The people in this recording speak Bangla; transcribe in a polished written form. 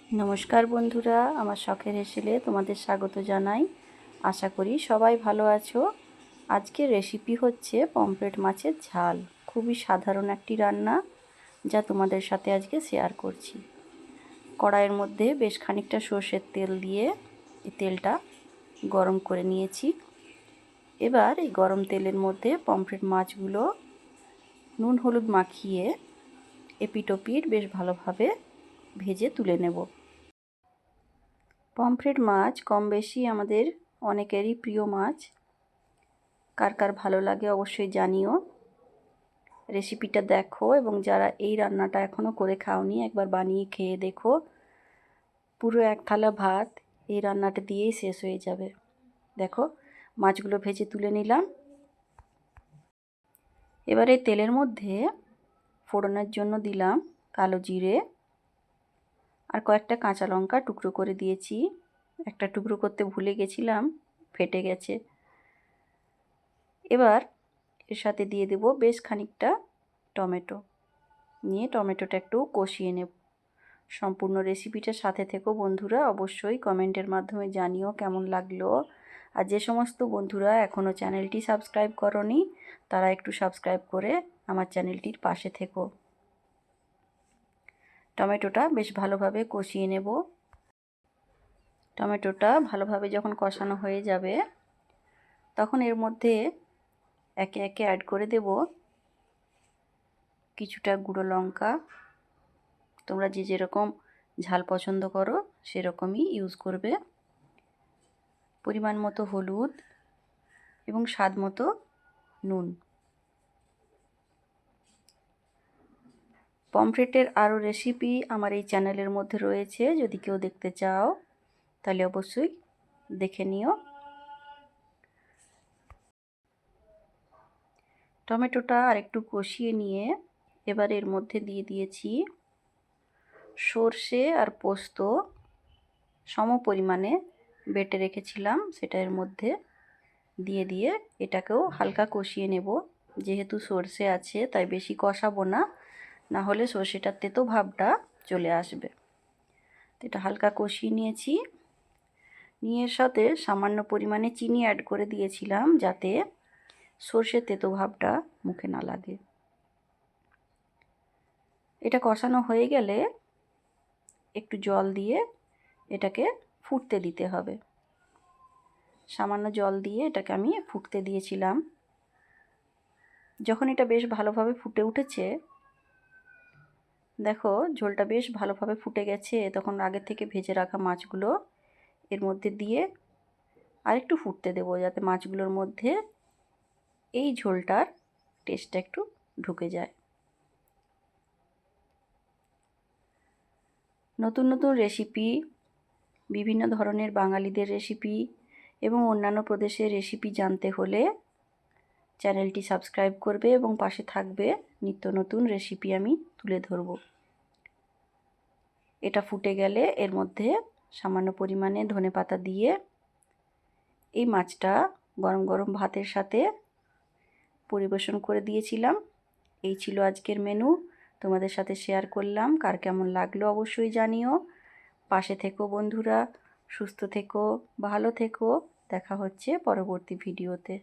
নমস্কার বন্ধুরা, আমার শখের হেসেলে তোমাদের স্বাগত জানাই। আশা করি সবাই ভালো আছো। আজকের রেসিপি হচ্ছে পমফ্রেট মাছের ঝাল। খুবই সাধারণ একটি রান্না, যা তোমাদের সাথে আজকে শেয়ার করছি। কড়াইয়ের মধ্যে বেশ খানিকটা সর্ষের তেল দিয়ে এই তেলটা গরম করে নিয়েছি। এবার এই গরম তেলের মধ্যে পমফ্রেট মাছগুলো নুন হলুদ মাখিয়ে এপিট ওপিট বেশ ভালোভাবে ভেজে তুলে নেব। পমফ্রেট মাছ কম বেশি আমাদের অনেকেরই প্রিয় মাছ। কার কার ভালো লাগে অবশ্যই জানিও। রেসিপিটা দেখো এবং যারা এই রান্নাটা এখনও করে খাওনি একবার বানিয়ে খেয়ে দেখো। পুরো এক থালা ভাত এই রান্নাটা দিয়েই শেষ হয়ে যাবে। দেখো, মাছগুলো ভেজে তুলে নিলাম। এবার এই তেলের মধ্যে ফোড়নের জন্য দিলাম কালো জিরে আর কয়েকটা কাঁচা লঙ্কা টুকরো করে দিয়েছি। একটা টুকরো করতে ভুলে গেছিলাম, ফেটে গেছে। এবার এর সাথে দিয়ে দেব বেশ খানিকটা টমেটো, নিয়ে টমেটোটা একটু কষিয়ে নেব। সম্পূর্ণ রেসিপিটার সাথে থেকো বন্ধুরা, অবশ্যই কমেন্টের মাধ্যমে জানিও কেমন লাগলো। আর যে সমস্ত বন্ধুরা এখনও চ্যানেলটি সাবস্ক্রাইব করনি তারা একটু সাবস্ক্রাইব করে আমার চ্যানেলটির পাশে থেকো। টমেটোটা বেশ ভালোভাবে কষিয়ে নেব। টমেটোটা ভালোভাবে যখন কষানো হয়ে যাবে তখন এর মধ্যে একে একে অ্যাড করে দেব কিছুটা গুঁড়ো লঙ্কা। তোমরা যে যেরকম ঝাল পছন্দ করো সেরকমই ইউজ করবে। পরিমাণ মতো হলুদ এবং স্বাদ মতো নুন। পমফ্রেটের আরও রেসিপি আমার এই চ্যানেলের মধ্যে রয়েছে, যদি কেউ দেখতে চাও তাহলে অবশ্যই দেখে নিও। টমেটোটা আর একটু কষিয়ে নিয়ে এবার এর মধ্যে দিয়ে দিয়েছি সর্ষে আর পোস্ত সম পরিমাণে বেটে রেখেছিলাম, সেটা এর মধ্যে দিয়ে এটাকেও হালকা কষিয়ে নেব। যেহেতু সর্ষে আছে তাই বেশি কষাবো না, না হলে সর্ষেটার তেতো ভাবটা চলে আসবে। তো এটা হালকা কষিয়ে নিয়েছি। নিয়ে এর সাথে সামান্য পরিমাণে চিনি অ্যাড করে দিয়েছিলাম যাতে সর্ষের তেতো ভাবটা মুখে না লাগে। এটা কষানো হয়ে গেলে একটু জল দিয়ে এটাকে ফুটতে দিতে হবে। সামান্য জল দিয়ে এটাকে আমি ফুটতে দিয়েছিলাম। যখন এটা বেশ ভালোভাবে ফুটে উঠেছে, দেখো ঝোলটা বেশ ভালোভাবে ফুটে গেছে, তখন আগে থেকে ভেজে রাখা মাছগুলো এর মধ্যে দিয়ে আরেকটু ফুটতে দেবো যাতে মাছগুলোর মধ্যে এই ঝোলটার টেস্টটা একটু ঢুকে যায়। নতুন নতুন রেসিপি, বিভিন্ন ধরনের বাঙালিদের রেসিপি এবং অন্যান্য প্রদেশের রেসিপি জানতে হলে চ্যানেলটি সাবস্ক্রাইব করবে এবং পাশে থাকবে। নিত্য নতুন রেসিপি আমি তুলে ধরব। এটা ফুটে গেলে এর মধ্যে সামান্য পরিমাণে ধনেপাতা দিয়ে এই মাছটা গরম গরম ভাতের সাথে পরিবেশন করে দিয়েছিলাম। এই ছিল আজকের মেনু, তোমাদের সাথে শেয়ার করলাম। কার কেমন লাগলো অবশ্যই জানিও। পাশে থেকো বন্ধুরা, সুস্থ থেকো, ভালো থেকো। দেখা হচ্ছে পরবর্তী ভিডিওতে।